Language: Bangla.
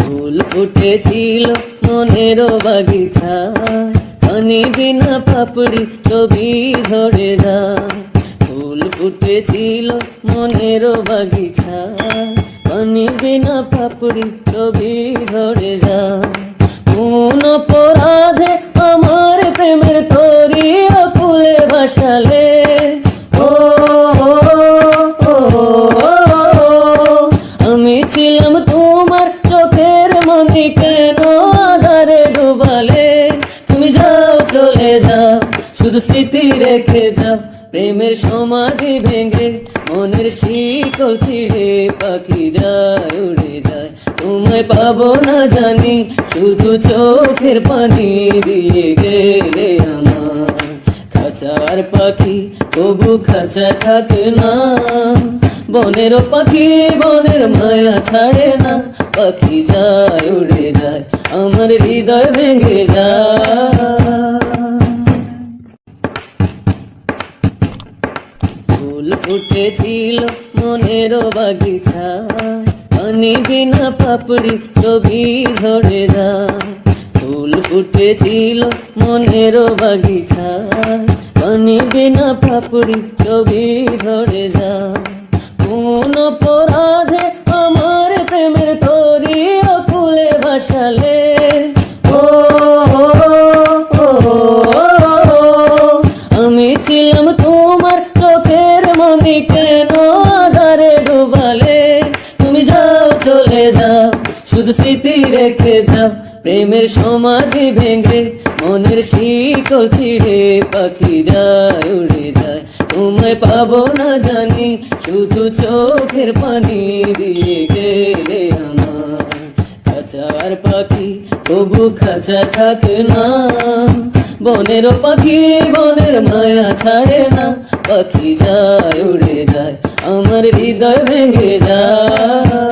ফুল ফুটেছিল মনের বাগিচায়, পানি বিনা পাপড়ি ছবি ঝরে যায়। ফুল ফুটেছিল মনের বাগিচায়, পানি বিনা পাপড়ি ছবি ঝরে যায়। কোন অপরাধে আমার প্রেমের তরি ফুলে ভাসালে, ও আমি ছিলাম তোমার চোখের মনি, কেন আধারে ডুবালে? তুমি যাও চলে যাও, শুধু স্মৃতি রেখে যাও। প্রেমের সমাধি ভেঙে মনের শিকল ছিঁড়ে পাখি যায় উড়ে যায়। তোমায় পাবো না জানি, শুধু চোখের পানি দিয়ে গেলে আমার। খাঁচার পাখি তবু খাঁচা থাকে না, বনের পাখি বনের মায়া ছাড়ে না। পাখি যায় উড়ে যায়, আমার হৃদয় ভেঙে যায়। ফুল ফুটেছিল মনের বাগিচায়, পানি বিনা পাপড়ি ছবি ঝরে যায়। ফুল ফুটেছিল মনের বাগিচায়, পানি বিনা পাপড়ি ছবি ঝরে যায়। কোন অপরাধে আমার প্রেমের তরি ফুলে ভাসালে, ও আমি ছিলাম তোমার চোখের মনি, কেন আধারে ডুবালে? তুমি যাও চলে যাও, শুধু স্মৃতি রেখে যাও। প্রেমের সমাধি ভেঙে মনের শিকল ছিঁড়ে পাখি যায় উড়ে যায়। তোমায় পাবো না জানি, শুধু চোখের পানি দিয়ে গেলে আমার। খাঁচার পাখি তবু খাঁচা থাকে না, বনের পাখি বনের মায়া ছাড়ে না। পাখি যায় উড়ে যায়, আমার হৃদয় ভেঙে যায়।